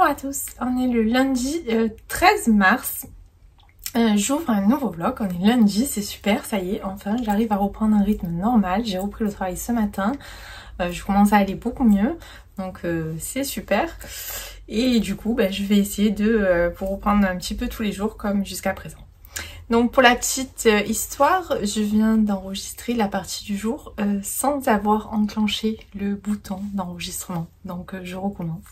à tous, on est le lundi 13 mars, j'ouvre un nouveau vlog, on est lundi, c'est super, ça y est, enfin j'arrive à reprendre un rythme normal, j'ai repris le travail ce matin, je commence à aller beaucoup mieux, donc c'est super, et du coup je vais essayer de vous reprendre un petit peu tous les jours comme jusqu'à présent. Donc pour la petite histoire, je viens d'enregistrer la partie du jour sans avoir enclenché le bouton d'enregistrement. Donc je recommence.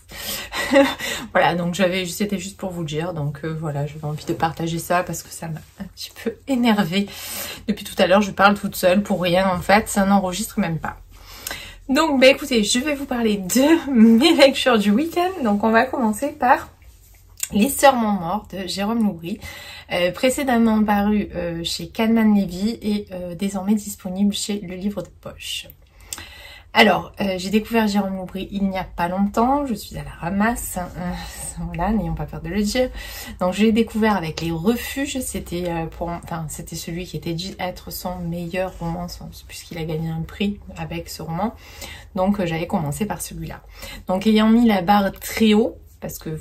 Voilà, donc c'était juste pour vous le dire. Donc voilà, j'avais envie de partager ça parce que ça m'a un petit peu énervée. Depuis tout à l'heure, je parle toute seule pour rien en fait, ça n'enregistre même pas. Donc écoutez, je vais vous parler de mes lectures du week-end. Donc on va commencer par Les Sœurs Montmort de Jérôme Loubry, précédemment paru chez Calman Levy et désormais disponible chez Le Livre de Poche. Alors, j'ai découvert Jérôme Loubry il n'y a pas longtemps, je suis à la ramasse, voilà, n'ayons pas peur de le dire. Donc je l'ai découvert avec Les Refuges, c'était c'était celui qui était dit être son meilleur roman, puisqu'il a gagné un prix avec ce roman. Donc j'avais commencé par celui-là. Donc ayant mis la barre très haut, parce que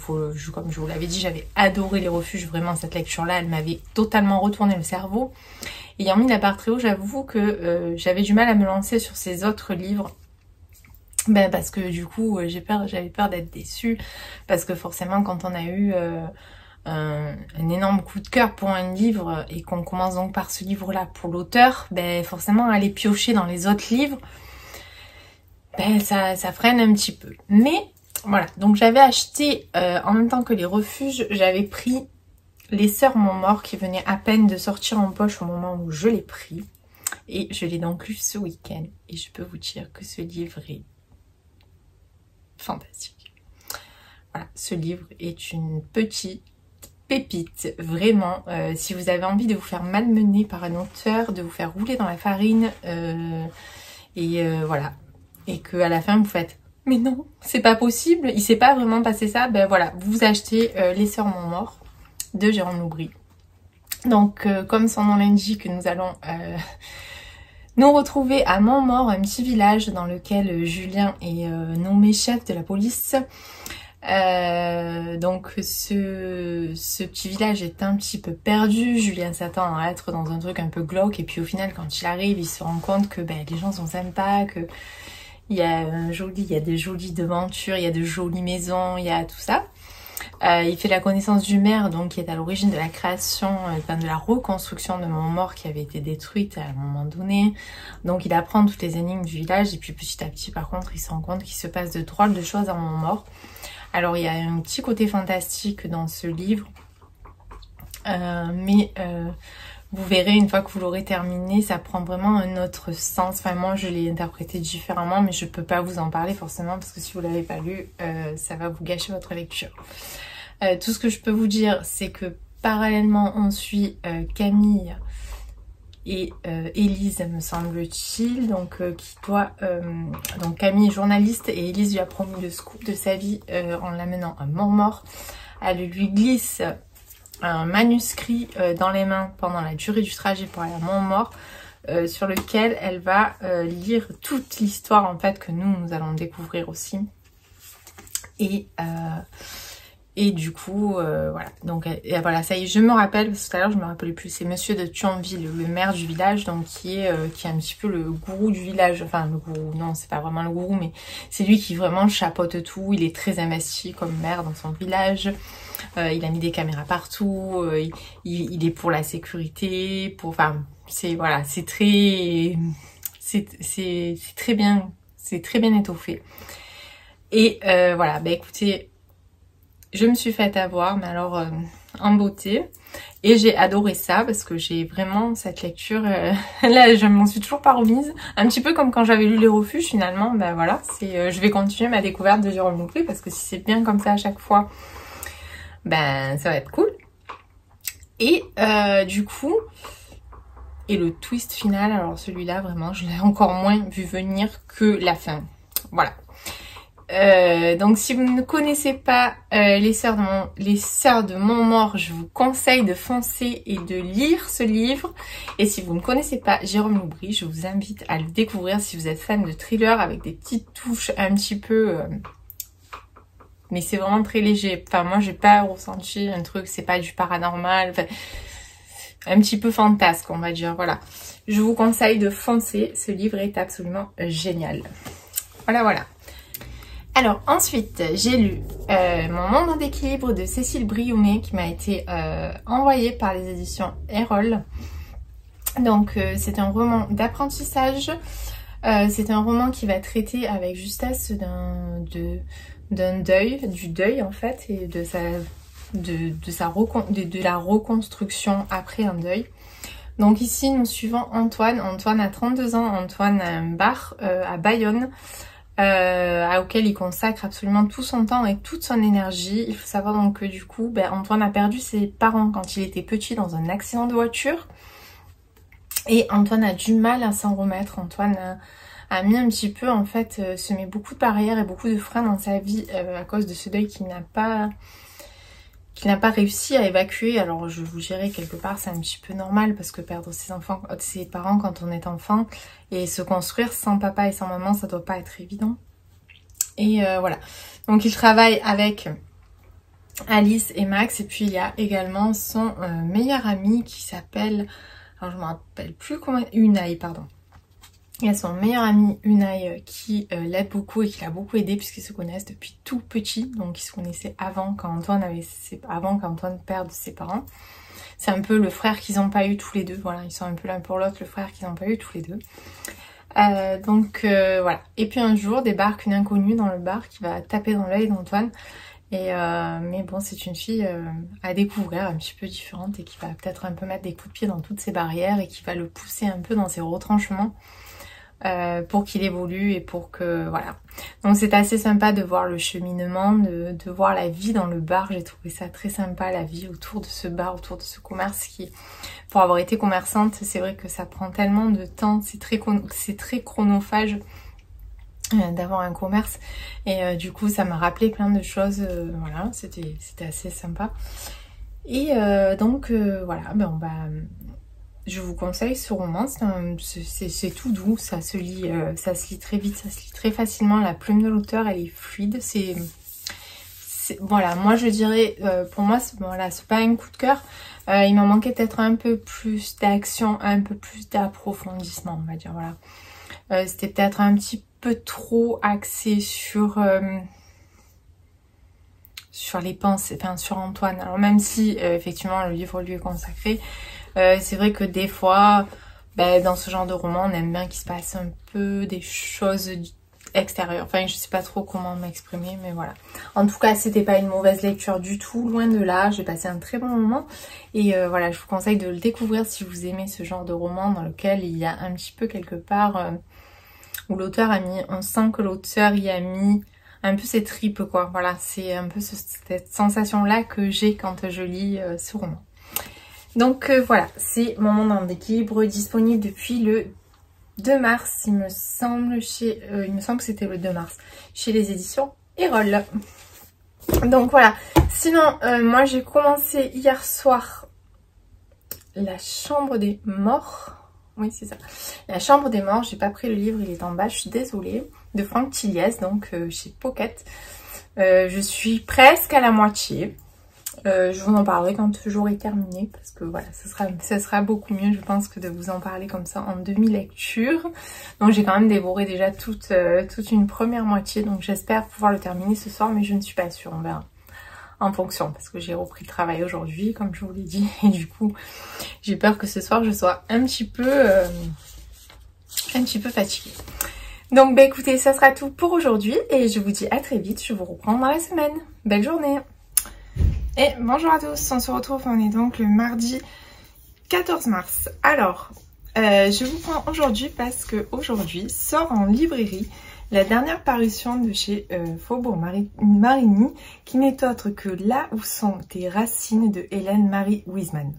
comme je vous l'avais dit, j'avais adoré Les Refuges, vraiment cette lecture-là, elle m'avait totalement retourné le cerveau. Ayant mis la barre très haut, j'avoue que j'avais du mal à me lancer sur ces autres livres. Parce que du coup, j'avais peur d'être déçue, parce que forcément quand on a eu un énorme coup de cœur pour un livre, et qu'on commence donc par ce livre-là pour l'auteur, forcément aller piocher dans les autres livres, ça freine un petit peu. Mais voilà, donc j'avais acheté, en même temps que Les Refuges, j'avais pris Les Sœurs Montmort qui venait à peine de sortir en poche au moment où je l'ai pris. Et je l'ai donc lu ce week-end. Et je peux vous dire que ce livre est fantastique. Voilà, ce livre est une petite pépite, vraiment. Si vous avez envie de vous faire malmener par un auteur, de vous faire rouler dans la farine, voilà. Et qu'à la fin vous faites « Mais non, c'est pas possible, il s'est pas vraiment passé ça », voilà, vous achetez Les Sœurs Montmort de Jérôme Loubry. Donc comme son nom l'indique, nous allons nous retrouver à Montmort, un petit village dans lequel Julien est nommé chef de la police. Donc ce petit village est un petit peu perdu, Julien s'attend à être dans un truc un peu glauque, et puis au final quand il arrive, il se rend compte que les gens sont sympas, que il y a des jolies devantures, il y a de jolies maisons, il y a tout ça. Il fait la connaissance du maire, donc qui est à l'origine de la création, de la reconstruction de Montmort qui avait été détruite à un moment donné. Donc il apprend toutes les énigmes du village, et puis petit à petit par contre il se rend compte qu'il se passe de drôles de choses à Montmort. Alors il y a un petit côté fantastique dans ce livre, vous verrez une fois que vous l'aurez terminé, ça prend vraiment un autre sens. Enfin moi je l'ai interprété différemment, mais je peux pas vous en parler forcément parce que si vous l'avez pas lu, ça va vous gâcher votre lecture. Tout ce que je peux vous dire, c'est que parallèlement on suit Camille et Élise, me semble-t-il, donc donc Camille est journaliste et Élise lui a promis le scoop de sa vie en l'amenant à Montmort. Elle lui glisse un manuscrit dans les mains pendant la durée du trajet pour aller à Montmort, sur lequel elle va lire toute l'histoire en fait que nous allons découvrir aussi. Et du coup, voilà. Donc voilà, ça y est, je me rappelle, parce que tout à l'heure je me rappelais plus, c'est Monsieur de Thionville, le maire du village, donc qui est un petit peu le gourou du village. Enfin le gourou, non c'est pas vraiment le gourou, mais c'est lui qui vraiment chapeaute tout. Il est très investi comme maire dans son village. Il a mis des caméras partout, il est pour la sécurité, c'est voilà, c'est très bien, c'est très bien étoffé. Et voilà, écoutez, je me suis fait avoir, mais alors en beauté, et j'ai adoré ça parce que j'ai vraiment cette lecture, là je m'en suis toujours pas remise, un petit peu comme quand j'avais lu Les Refuges finalement. Voilà, je vais continuer ma découverte de Jérôme Loubry parce que si c'est bien comme ça à chaque fois, ça va être cool. Et du coup, et le twist final, alors celui-là vraiment je l'ai encore moins vu venir que la fin. Voilà. Donc si vous ne connaissez pas les Sœurs de Montmort, je vous conseille de foncer et de lire ce livre. Et si vous ne connaissez pas Jérôme Loubry, je vous invite à le découvrir si vous êtes fan de thriller avec des petites touches un petit peu mais c'est vraiment très léger. Enfin, moi, j'ai pas ressenti un truc, c'est pas du paranormal, enfin, un petit peu fantasque, on va dire, voilà. Je vous conseille de foncer, ce livre est absolument génial. Voilà, voilà. Alors ensuite, j'ai lu Mon monde d'équilibre de Cécile Brioumet qui m'a été envoyé par les éditions Erol. Donc c'est un roman d'apprentissage. C'est un roman qui va traiter avec justesse d'un deuil, du deuil en fait, et de la reconstruction après un deuil. Donc ici nous suivons Antoine. Antoine a 32 ans, Antoine a un bar à Bayonne. Auquel il consacre absolument tout son temps et toute son énergie. Il faut savoir donc que du coup, Antoine a perdu ses parents quand il était petit dans un accident de voiture. Et Antoine a du mal à s'en remettre. Antoine a mis un petit peu, en fait, se met beaucoup de barrières et beaucoup de freins dans sa vie à cause de ce deuil qu'il n'a pas réussi à évacuer. Alors je vous dirais quelque part c'est un petit peu normal parce que perdre ses parents quand on est enfant et se construire sans papa et sans maman, ça doit pas être évident. Et voilà. Donc il travaille avec Alice et Max, et puis il y a également son meilleur ami qui s'appelle, alors je me rappelle plus comment, Unai, pardon. Il y a son meilleur ami Unai qui l'aide beaucoup et qui l'a beaucoup aidé puisqu'ils se connaissent depuis tout petit. Donc ils se connaissaient avant qu'Antoine perde ses parents. C'est un peu le frère qu'ils n'ont pas eu tous les deux. Voilà, ils sont un peu l'un pour l'autre, le frère qu'ils n'ont pas eu tous les deux. Voilà. Et puis un jour débarque une inconnue dans le bar qui va taper dans l'œil d'Antoine. Mais bon, c'est une fille à découvrir, un petit peu différente et qui va peut-être un peu mettre des coups de pied dans toutes ses barrières et qui va le pousser un peu dans ses retranchements. Pour qu'il évolue et pour que voilà. Donc c'est assez sympa de voir le cheminement, de voir la vie dans le bar. J'ai trouvé ça très sympa, la vie autour de ce bar, autour de ce commerce qui, pour avoir été commerçante, c'est vrai que ça prend tellement de temps, c'est très chronophage d'avoir un commerce, et du coup ça m'a rappelé plein de choses. Voilà, c'était assez sympa. Et voilà, je vous conseille ce roman, c'est tout doux, ça se lit très vite, ça se lit très facilement, la plume de l'auteur elle est fluide, voilà, moi je dirais, pour moi c'est pas un coup de cœur, il m'en manquait peut-être un peu plus d'action, un peu plus d'approfondissement, on va dire, voilà. C'était peut-être un petit peu trop axé sur les pensées, enfin sur Antoine, alors même si effectivement le livre lui est consacré. C'est vrai que des fois, dans ce genre de roman, on aime bien qu'il se passe un peu des choses extérieures. Enfin, je sais pas trop comment m'exprimer, mais voilà. En tout cas, c'était pas une mauvaise lecture du tout, loin de là. J'ai passé un très bon moment. Et voilà, je vous conseille de le découvrir si vous aimez ce genre de roman dans lequel il y a un petit peu quelque part où l'auteur a mis, on sent que l'auteur y a mis un peu ses tripes, quoi. Voilà, c'est un peu cette sensation-là que j'ai quand je lis ce roman. Donc voilà, c'est Mon monde d'équilibre, disponible depuis le 2 mars, il me semble que c'était le 2 mars, chez les éditions Erol. Donc voilà, sinon moi j'ai commencé hier soir La Chambre des Morts. Oui, c'est ça. La Chambre des Morts, j'ai pas pris le livre, il est en bas, je suis désolée. De Franck Tilliez, donc chez Pocket. Je suis presque à la moitié. Je vous en parlerai quand j'aurai terminé, parce que voilà, ça sera beaucoup mieux, je pense, que de vous en parler comme ça en demi-lecture. Donc j'ai quand même dévoré déjà toute une première moitié, donc j'espère pouvoir le terminer ce soir, mais je ne suis pas sûre, on verra. En fonction, parce que j'ai repris le travail aujourd'hui, comme je vous l'ai dit, et du coup, j'ai peur que ce soir je sois un petit peu fatiguée. Donc écoutez, ça sera tout pour aujourd'hui, et je vous dis à très vite, je vous reprends dans la semaine. Belle journée! Et bonjour à tous, on se retrouve, on est donc le mardi 14 mars. Alors, je vous prends aujourd'hui parce que aujourd'hui sort en librairie la dernière parution de chez Faubourg Marigny, qui n'est autre que Là où sont tes racines de Hélène Marie Wiesmann.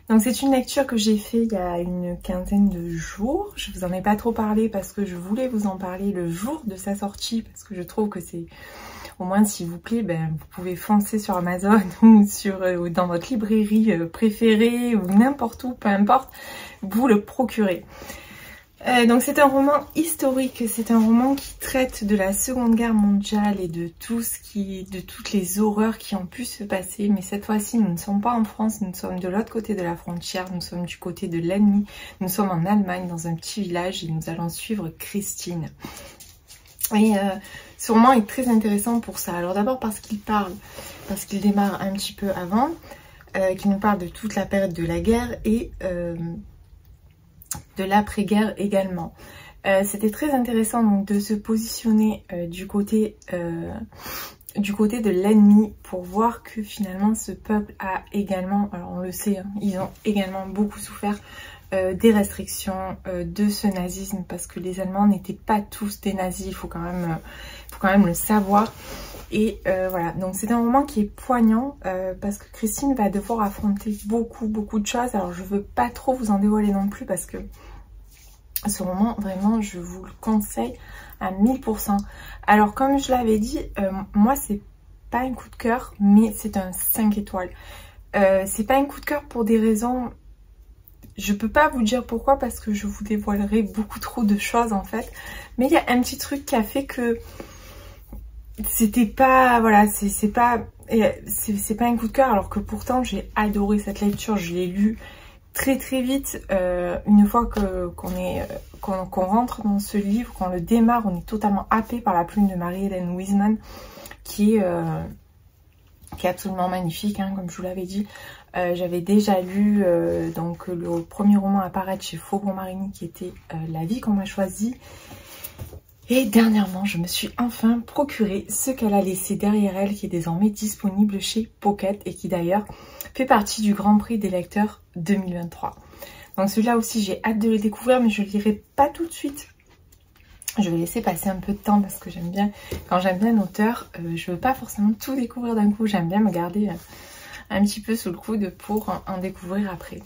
Donc c'est une lecture que j'ai fait il y a une quinzaine de jours. Je vous en ai pas trop parlé parce que je voulais vous en parler le jour de sa sortie, parce que je trouve que c'est, au moins s'il vous plaît, vous pouvez foncer sur Amazon ou dans votre librairie préférée ou n'importe où, peu importe, vous le procurez. Donc c'est un roman historique, c'est un roman qui traite de la Seconde Guerre mondiale et de de toutes les horreurs qui ont pu se passer. Mais cette fois-ci, nous ne sommes pas en France, nous sommes de l'autre côté de la frontière, nous sommes du côté de l'ennemi, nous sommes en Allemagne, dans un petit village, et nous allons suivre Christine. Et ce roman est très intéressant pour ça. Alors d'abord parce qu'il démarre un petit peu avant, qu'il nous parle de toute la période de la guerre et de l'après-guerre également. C'était très intéressant donc de se positionner du côté de l'ennemi pour voir que finalement ce peuple a également, alors on le sait, hein, ils ont également beaucoup souffert des restrictions de ce nazisme, parce que les Allemands n'étaient pas tous des nazis, il faut quand même le savoir. Et voilà, donc c'est un roman qui est poignant parce que Christine va devoir affronter beaucoup de choses. Alors je veux pas trop vous en dévoiler non plus, parce que ce roman, vraiment, je vous le conseille à 1000%. Alors comme je l'avais dit, moi c'est pas un coup de cœur, mais c'est un 5 étoiles. C'est pas un coup de cœur pour des raisons... Je peux pas vous dire pourquoi, parce que je vous dévoilerai beaucoup trop de choses en fait. Mais il y a un petit truc qui a fait que c'était pas... Voilà, c'est pas un coup de cœur, alors que pourtant j'ai adoré cette lecture. Je l'ai lu très vite. Une fois qu'on rentre dans ce livre, qu'on le démarre, on est totalement happé par la plume de Marie-Hélène Wiseman, qui est absolument magnifique, hein, comme je vous l'avais dit. J'avais déjà lu donc le premier roman à paraître chez Faubourg-Marigny, qui était La vie qu'on m'a choisie. Et dernièrement, je me suis enfin procuré Ce qu'elle a laissé derrière elle, qui est désormais disponible chez Pocket et qui d'ailleurs fait partie du Grand Prix des lecteurs 2023. Donc celui-là aussi, j'ai hâte de le découvrir, mais je ne le lirai pas tout de suite. Je vais laisser passer un peu de temps, parce que j'aime bien, quand j'aime bien un auteur, je veux pas forcément tout découvrir d'un coup. J'aime bien me garder un petit peu sous le coude pour en découvrir après.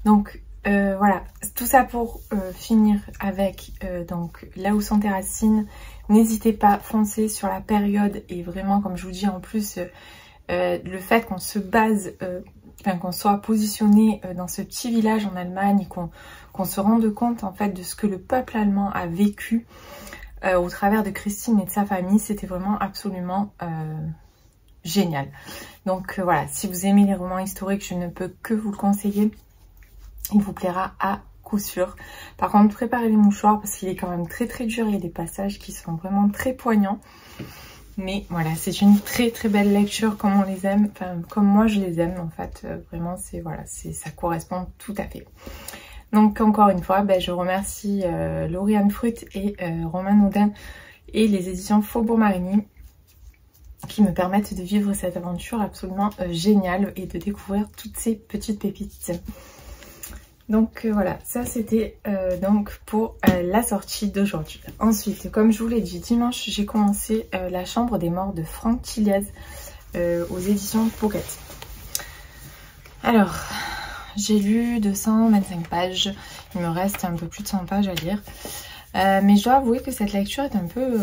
Donc voilà, tout ça pour finir avec donc Là où sont tes racines. N'hésitez pas, foncez sur la période, et vraiment, comme je vous dis, en plus le fait qu'on se base, qu'on soit positionné dans ce petit village en Allemagne, qu'on se rende compte en fait de ce que le peuple allemand a vécu au travers de Christine et de sa famille, c'était vraiment absolument génial. Donc voilà, si vous aimez les romans historiques, je ne peux que vous le conseiller. Il vous plaira à coup sûr. Par contre, préparez les mouchoirs, parce qu'il est quand même très dur. Il y a des passages qui sont vraiment très poignants. Mais voilà, c'est une très belle lecture, comme on les aime, enfin comme moi je les aime en fait. Vraiment, ça correspond tout à fait. Donc encore une fois, je remercie Lauriane Fruit et Romain Audin et les éditions Faubourg-Marigny, qui me permettent de vivre cette aventure absolument géniale et de découvrir toutes ces petites pépites. Donc voilà, ça c'était donc pour la sortie d'aujourd'hui. Ensuite, comme je vous l'ai dit, dimanche j'ai commencé La Chambre des Morts de Franck Thiliez aux éditions Pocket. Alors, j'ai lu 225 pages, il me reste un peu plus de 100 pages à lire. Mais je dois avouer que cette lecture est un peu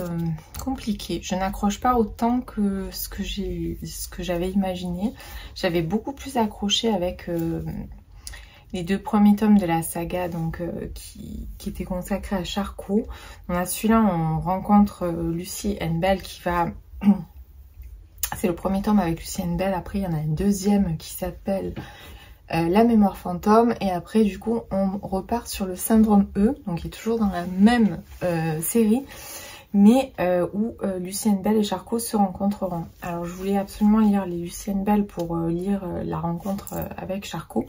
compliquée. Je n'accroche pas autant que ce que j'avais imaginé. J'avais beaucoup plus accroché avec les 2 premiers tomes de la saga, donc qui étaient consacrés à Charcot. Dans celui-là, on rencontre Lucie Bell qui va... C'est le premier tome avec Lucie Bell. Après, il y en a un deuxième qui s'appelle La mémoire fantôme. Et après, du coup, on repart sur le syndrome E, donc qui est toujours dans la même série, mais où Lucienne Bell et Charcot se rencontreront. Alors, je voulais absolument lire les Lucienne Bell pour lire la rencontre avec Charcot.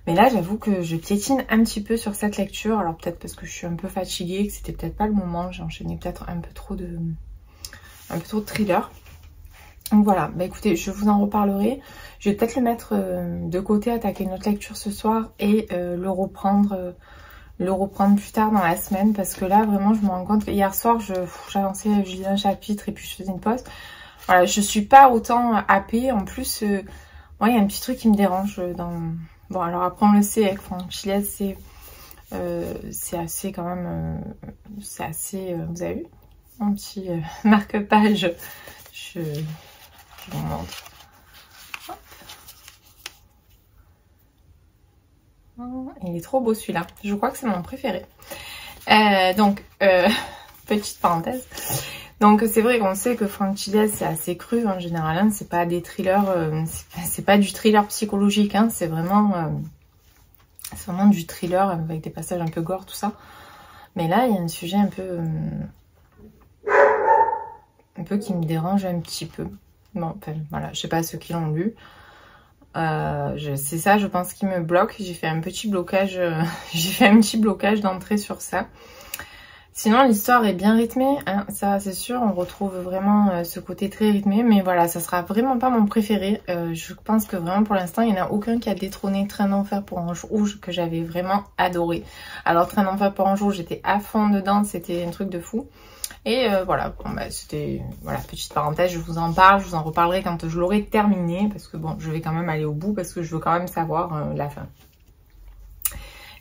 Mais là, j'avoue que je piétine un petit peu sur cette lecture. Alors peut-être parce que je suis un peu fatiguée, que c'était peut-être pas le moment. J'ai enchaîné peut-être un peu trop de thriller. Donc voilà, écoutez, je vous en reparlerai. Je vais peut-être le mettre de côté, attaquer notre lecture ce soir et le reprendre plus tard dans la semaine. Parce que là, vraiment, je me rends compte que hier soir, j'avançais, je lisais un chapitre et puis je faisais une pause. Voilà, je suis pas autant happée. En plus, moi, il y a un petit truc qui me dérange dans... Bon, alors après, on le sait, avec Franck Thiliez, c'est assez quand même... c'est assez... vous avez vu mon petit marque-page. Je vous montre. Hop. Il est trop beau celui-là. Je crois que c'est mon préféré. Petite parenthèse. Donc c'est vrai qu'on sait que Frank Chillies c'est assez cru en général. Hein, c'est pas des thrillers, c'est pas du thriller psychologique. Hein, c'est vraiment du thriller avec des passages un peu gore tout ça. Mais là il y a un sujet un peu qui me dérange un petit peu. Bon, enfin, voilà, je sais pas ceux qui l'ont lu. C'est ça, je pense, qui me bloque. J'ai fait un petit blocage, d'entrée sur ça. Sinon, l'histoire est bien rythmée, hein, ça c'est sûr. On retrouve vraiment ce côté très rythmé, mais voilà, ça sera vraiment pas mon préféré. Je pense que vraiment pour l'instant, il n'y en a aucun qui a détrôné Train d'enfer pour Ange Rouge, que j'avais vraiment adoré. Alors Train d'enfer pour Ange Rouge, j'étais à fond dedans, c'était un truc de fou. Et voilà, bon, bah, c'était, voilà, petite parenthèse, je vous en parle, je vous en reparlerai quand je l'aurai terminé, parce que bon, je vais quand même aller au bout, parce que je veux quand même savoir la fin.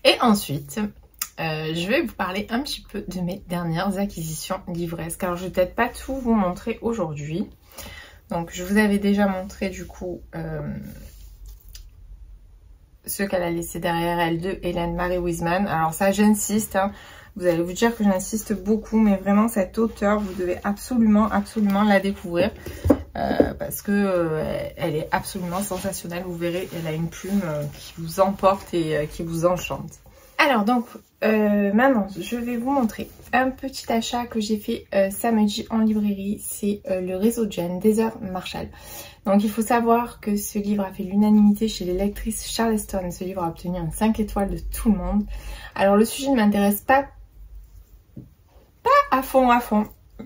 Et ensuite, je vais vous parler un petit peu de mes dernières acquisitions livresques. Alors, je vais peut-être pas tout vous montrer aujourd'hui. Donc, je vous avais déjà montré, du coup, ce qu'elle a laissé derrière elle de Hélène Marie Wiseman. Alors ça, j'insiste, hein. Vous allez vous dire que j'insiste beaucoup, mais vraiment cette auteure, vous devez absolument la découvrir parce que elle est absolument sensationnelle. Vous verrez, elle a une plume qui vous emporte et qui vous enchante. Alors donc, maintenant, je vais vous montrer un petit achat que j'ai fait samedi en librairie. C'est le réseau Jen d'Heather Marshall. Donc il faut savoir que ce livre a fait l'unanimité chez les lectrices Charleston. Ce livre a obtenu un 5 étoiles de tout le monde. Alors le sujet ne m'intéresse pas à fond.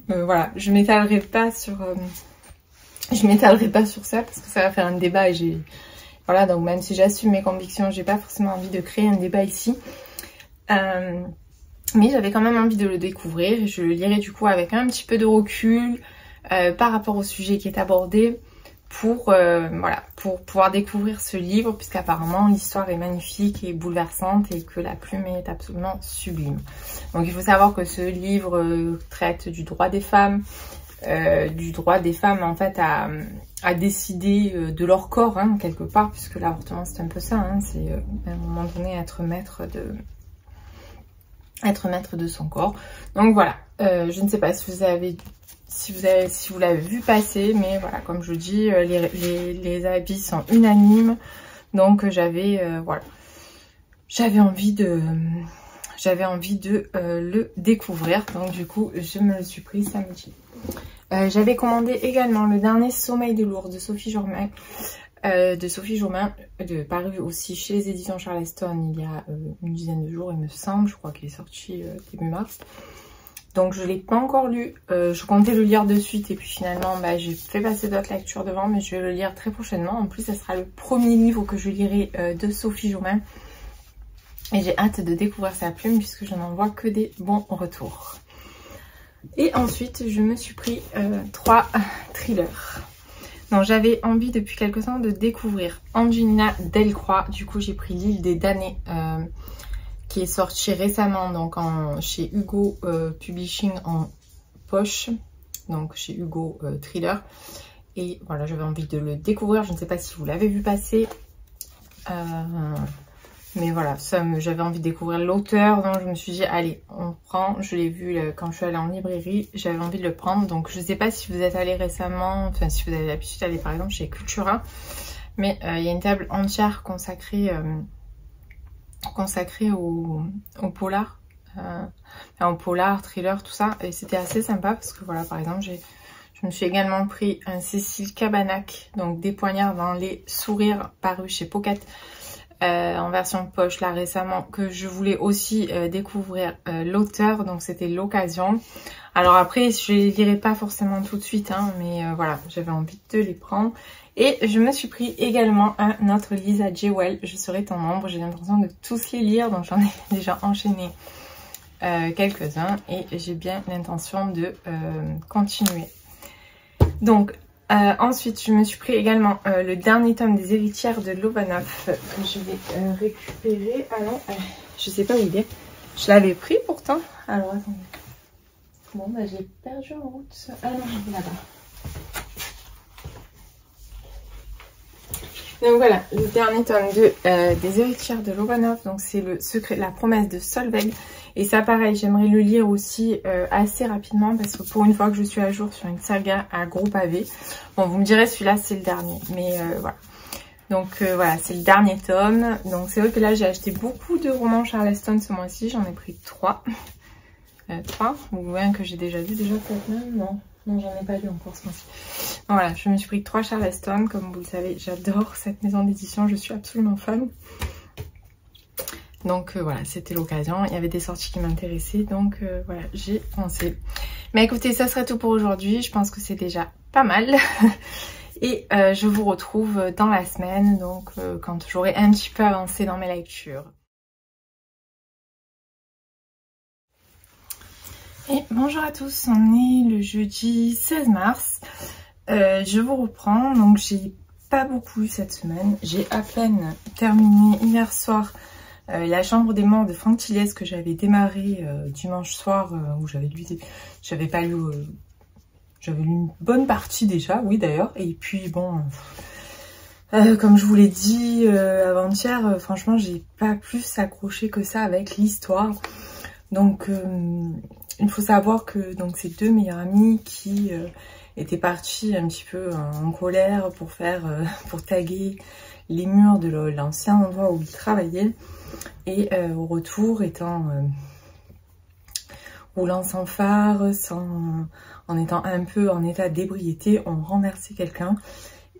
Voilà, je m'étalerai pas sur ça parce que ça va faire un débat et voilà, donc même si j'assume mes convictions, j'ai pas forcément envie de créer un débat ici. Mais j'avais quand même envie de le découvrir. Je le lirai du coup avec un petit peu de recul par rapport au sujet qui est abordé pour pouvoir découvrir ce livre, puisqu'apparemment l'histoire est magnifique et bouleversante et que la plume est absolument sublime. Donc il faut savoir que ce livre traite du droit des femmes, en fait à décider de leur corps, hein, quelque part, puisque l'avortement c'est un peu ça, hein, c'est à un moment donné être maître de son corps. Donc voilà, je ne sais pas si vous l'avez vu passer, mais voilà, comme je dis, les avis sont unanimes, donc j'avais envie de le découvrir, donc du coup je me le suis pris samedi. J'avais commandé également Le Dernier Sommeil des Lourdes de Sophie Jourdain, paru aussi chez les éditions Charleston il y a une dizaine de jours il me semble. Je crois qu'il est sorti début mars. Donc je ne l'ai pas encore lu, je comptais le lire de suite et puis finalement j'ai fait passer d'autres lectures devant, mais je vais le lire très prochainement. En plus ça sera le premier livre que je lirai de Sophie Jourdain et j'ai hâte de découvrir sa plume puisque je n'en vois que des bons retours. Et ensuite je me suis pris 3 thrillers. Donc j'avais envie depuis quelque temps de découvrir Angelina Delcroix. Du coup j'ai pris L'Île des damnés qui est sorti récemment donc chez Hugo Publishing en poche, donc chez Hugo Thriller. Et voilà, j'avais envie de le découvrir. Je ne sais pas si vous l'avez vu passer, mais voilà, j'avais envie de découvrir l'auteur, donc je me suis dit allez, on prend. Je l'ai vu quand je suis allée en librairie, j'avais envie de le prendre. Donc je ne sais pas si vous êtes allé récemment, enfin si vous avez l'habitude d'aller par exemple chez Cultura, mais il y a une table entière consacrée au polar, au polar, thriller, tout ça, et c'était assez sympa parce que voilà, par exemple, je me suis également pris un Cécile Cabannac, donc Des poignards dans les sourires, paru chez Pocket en version poche là récemment, que je voulais aussi découvrir l'auteur, donc c'était l'occasion. Alors après, je les lirai pas forcément tout de suite, hein, mais voilà, j'avais envie de les prendre. Et je me suis pris également un autre Lisa Jewell, Je serai ton ombre. J'ai l'intention de tous les lire, donc j'en ai déjà enchaîné quelques-uns et j'ai bien l'intention de continuer. Donc ensuite, je me suis pris également le dernier tome des Héritières de Lobanov que je vais récupérer. Ah non, je sais pas où il est. Je l'avais pris pourtant. Alors attendez. Bon, j'ai perdu en route. Ah non, je l'ai là-bas. Donc voilà, le dernier tome des héritières de Lobanov, donc c'est le secret, la promesse de Solveig. Et ça pareil, j'aimerais le lire aussi assez rapidement parce que pour une fois que je suis à jour sur une saga à gros pavé. Bon, vous me direz celui-là c'est le dernier, mais voilà. Donc voilà, c'est le dernier tome. Donc c'est vrai que là j'ai acheté beaucoup de romans Charleston ce mois-ci, j'en ai pris 3. 3, ou un que j'ai déjà lu déjà peut-être même, non. Non, j'en ai pas lu encore ce mois-ci. Voilà, je me suis pris 3 Charleston. Comme vous le savez, j'adore cette maison d'édition. Je suis absolument fan. Donc voilà, c'était l'occasion. Il y avait des sorties qui m'intéressaient. Donc voilà, j'ai pensé. Mais écoutez, ça serait tout pour aujourd'hui. Je pense que c'est déjà pas mal. Et je vous retrouve dans la semaine. Donc quand j'aurai un petit peu avancé dans mes lectures. Et bonjour à tous, on est le jeudi 16 mars, je vous reprends, donc j'ai pas beaucoup lu cette semaine, j'ai à peine terminé hier soir La chambre des morts de Franck Tilliez que j'avais démarré dimanche soir, où j'avais lu, j'avais lu une bonne partie déjà, oui d'ailleurs, et puis bon, comme je vous l'ai dit avant-hier, franchement j'ai pas plus accroché que ça avec l'histoire, donc... il faut savoir que donc c'est 2 meilleurs amis qui étaient partis un petit peu en colère pour taguer les murs de l'ancien endroit où ils travaillaient, et au retour roulant sans phare, en étant un peu en état d'ébriété, ont renversé quelqu'un,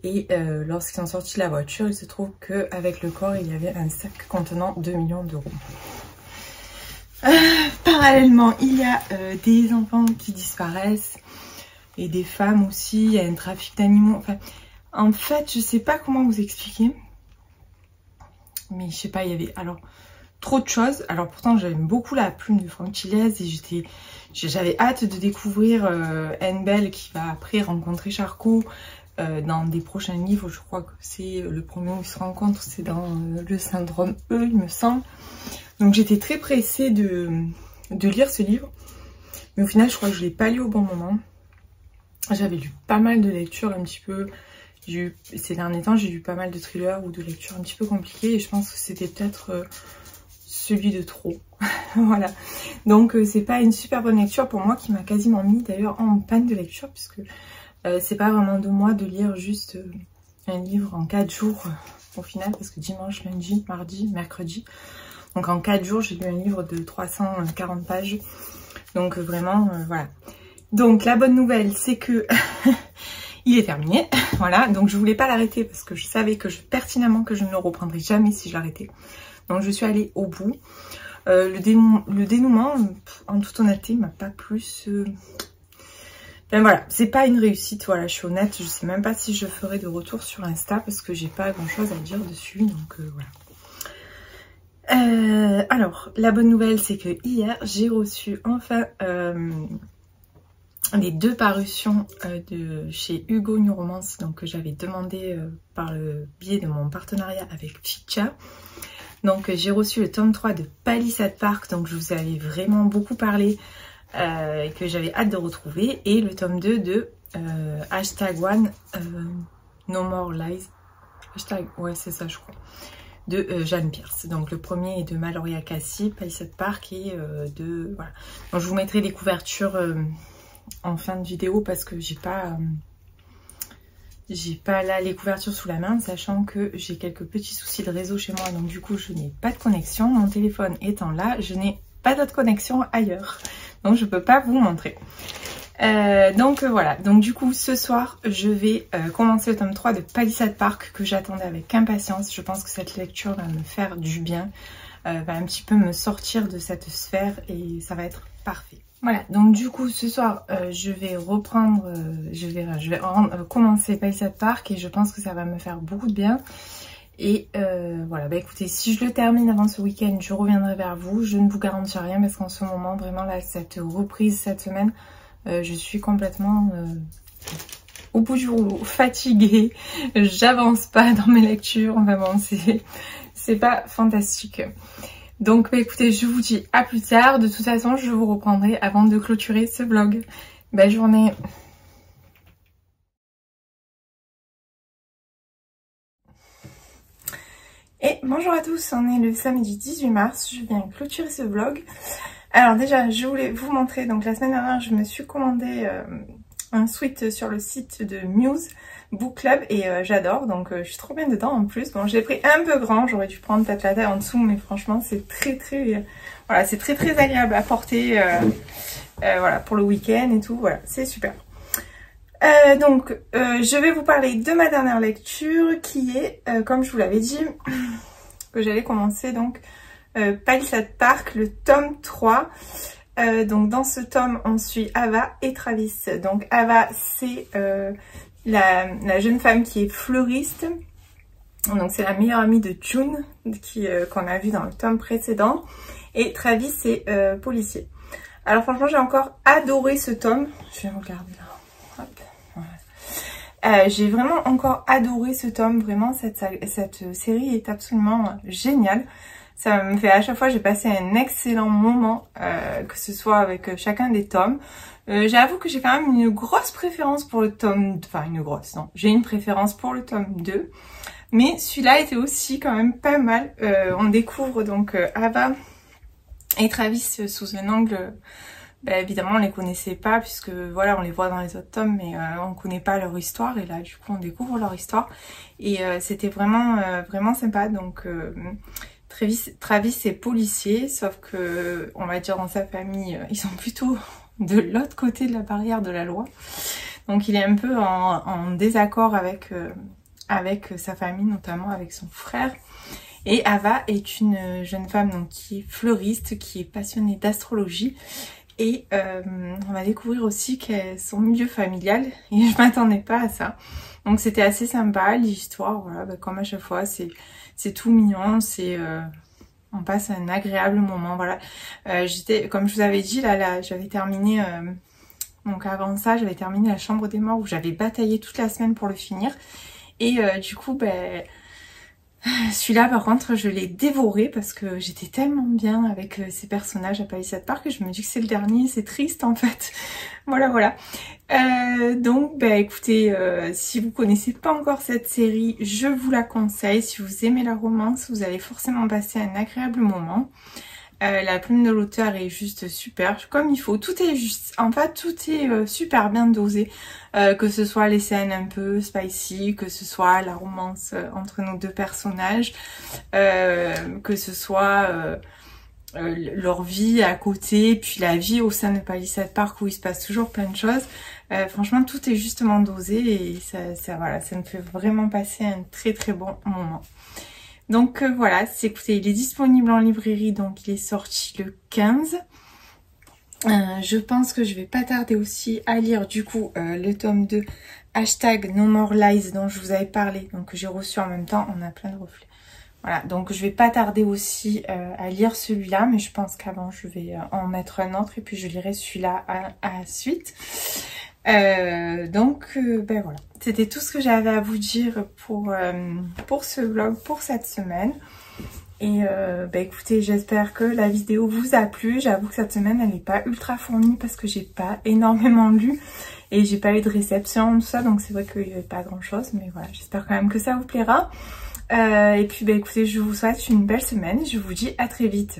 et lorsqu'ils sont sortis de la voiture, il se trouve qu'avec le corps il y avait un sac contenant 2 millions d'euros. Parallèlement, il y a des enfants qui disparaissent et des femmes aussi, il y a un trafic d'animaux. Enfin, en fait, je sais pas comment vous expliquer, mais je sais pas, il y avait alors trop de choses. Alors pourtant, j'aime beaucoup la plume de Franck Tilliez et j'avais hâte de découvrir Anne Bell qui va après rencontrer Charcot dans des prochains livres. Je crois que c'est le premier où ils se rencontrent, c'est dans le syndrome E, il me semble. Donc j'étais très pressée de lire ce livre, mais au final je crois que je ne l'ai pas lu au bon moment. J'avais lu pas mal de lectures un petit peu, ces derniers temps j'ai lu pas mal de thrillers ou de lectures un petit peu compliquées, et je pense que c'était peut-être celui de trop. Voilà, donc c'est pas une super bonne lecture pour moi, qui m'a quasiment mis d'ailleurs en panne de lecture, puisque c'est pas vraiment de moi de lire juste un livre en 4 jours au final, parce que dimanche, lundi, mardi, mercredi... Donc en 4 jours, j'ai lu un livre de 340 pages. Donc vraiment, voilà. Donc la bonne nouvelle, c'est que il est terminé. Voilà, donc je voulais pas l'arrêter parce que je savais pertinemment que je ne le reprendrais jamais si je l'arrêtais. Donc je suis allée au bout. Le dénouement, en toute honnêteté, m'a pas plus... Ben voilà, c'est pas une réussite, voilà, je suis honnête. Je sais même pas si je ferai de retour sur Insta parce que j'ai pas grand chose à dire dessus. Donc voilà. Alors, la bonne nouvelle, c'est que hier, j'ai reçu enfin les 2 parutions de chez Hugo New Romance, donc que j'avais demandé par le biais de mon partenariat avec Chicha. Donc j'ai reçu le tome 3 de Palisade Park, donc je vous avais vraiment beaucoup parlé et que j'avais hâte de retrouver, et le tome 2 de #1 No More Lies, ouais c'est ça je crois, de Jeanne Pierce. Donc le premier est de Maloria Cassie, Palisade Park, et voilà. Donc je vous mettrai les couvertures en fin de vidéo parce que j'ai pas là les couvertures sous la main, sachant que j'ai quelques petits soucis de réseau chez moi, donc du coup je n'ai pas de connexion. Mon téléphone étant là, je n'ai pas d'autre connexion ailleurs, donc je peux pas vous montrer. Donc voilà, donc du coup ce soir je vais commencer le tome 3 de Palisade Park que j'attendais avec impatience. Je pense que cette lecture va me faire du bien, va un petit peu me sortir de cette sphère et ça va être parfait. Voilà, donc du coup ce soir je vais reprendre, je vais commencer Palisade Park et je pense que ça va me faire beaucoup de bien. Et voilà, bah écoutez, si je le termine avant ce week-end, je reviendrai vers vous. Je ne vous garantis rien parce qu'en ce moment, vraiment là, cette reprise cette semaine, je suis complètement au bout du rouleau, fatiguée, j'avance pas dans mes lectures, enfin bon, c'est pas fantastique. Donc bah écoutez, je vous dis à plus tard. De toute façon, je vous reprendrai avant de clôturer ce vlog. Belle journée. Et bonjour à tous, on est le samedi 18 mars, je viens clôturer ce vlog. Alors déjà, je voulais vous montrer, donc la semaine dernière, je me suis commandé un sweat sur le site de Muse Book Club et j'adore, donc je suis trop bien dedans en plus. Bon, j'ai pris un peu grand, j'aurais dû prendre peut-être la taille en dessous, mais franchement, c'est voilà, c'est très agréable à porter, voilà, pour le week-end et tout, voilà, c'est super. Donc, je vais vous parler de ma dernière lecture qui est, comme je vous l'avais dit, que j'allais commencer donc Palisade Park, le tome 3. Donc dans ce tome, on suit Ava et Travis. Donc Ava, c'est la jeune femme qui est fleuriste. Donc c'est la meilleure amie de June qu'on a vu dans le tome précédent. Et Travis, c'est policier. Alors franchement, j'ai encore adoré ce tome. Je vais regarder là. Hop. J'ai vraiment encore adoré ce tome, vraiment cette série est absolument géniale. Ça me fait à chaque fois, j'ai passé un excellent moment, que ce soit avec chacun des tomes. J'avoue que j'ai quand même une grosse préférence pour le tome, enfin une grosse, non, j'ai une préférence pour le tome 2. Mais celui-là était aussi quand même pas mal. On découvre donc Ava et Travis sous un angle... Ben, évidemment, on les connaissait pas puisque voilà, on les voit dans les autres tomes, mais on connaît pas leur histoire. Et là, du coup, on découvre leur histoire et c'était vraiment sympa. Donc, Travis est policier, sauf que, on va dire dans sa famille, ils sont plutôt de l'autre côté de la barrière de la loi. Donc, il est un peu en désaccord avec sa famille, notamment avec son frère. Et Ava est une jeune femme donc qui est fleuriste, qui est passionnée d'astrologie. Et on va découvrir aussi son milieu familial et je m'attendais pas à ça. Donc c'était assez sympa l'histoire, voilà, bah, comme à chaque fois c'est tout mignon, on passe un agréable moment, voilà. Comme je vous avais dit, là j'avais terminé, donc avant ça j'avais terminé La Chambre des Morts où j'avais bataillé toute la semaine pour le finir. Et du coup, ben... celui-là par contre je l'ai dévoré parce que j'étais tellement bien avec ces personnages à Palisade Park que je me dis que c'est le dernier, c'est triste en fait. Voilà. Donc bah écoutez, si vous connaissez pas encore cette série, je vous la conseille. Si vous aimez la romance, vous allez forcément passer un agréable moment. La plume de l'auteur est juste super, comme il faut. Tout est juste, en fait, tout est super bien dosé. Que ce soit les scènes un peu spicy, que ce soit la romance entre nos deux personnages, que ce soit leur vie à côté, puis la vie au sein de Palisade Park où il se passe toujours plein de choses. Franchement, tout est justement dosé et voilà, ça me fait vraiment passer un très bon moment. Donc voilà, écoutez, il est disponible en librairie, donc il est sorti le 15. Je pense que je vais pas tarder aussi à lire du coup le tome 2, #No More Lies dont je vous avais parlé, donc que j'ai reçu en même temps, on a plein de reflets. Voilà, donc je vais pas tarder aussi à lire celui-là, mais je pense qu'avant je vais en mettre un autre et puis je lirai celui-là à la suite. Donc ben voilà, c'était tout ce que j'avais à vous dire pour ce vlog, pour cette semaine. Et bah écoutez, j'espère que la vidéo vous a plu. J'avoue que cette semaine elle n'est pas ultra fournie parce que j'ai pas énormément lu et j'ai pas eu de réception, tout ça, donc c'est vrai qu'il n'y avait pas grand chose, mais voilà, j'espère quand même que ça vous plaira. Et puis bah écoutez, je vous souhaite une belle semaine, je vous dis à très vite.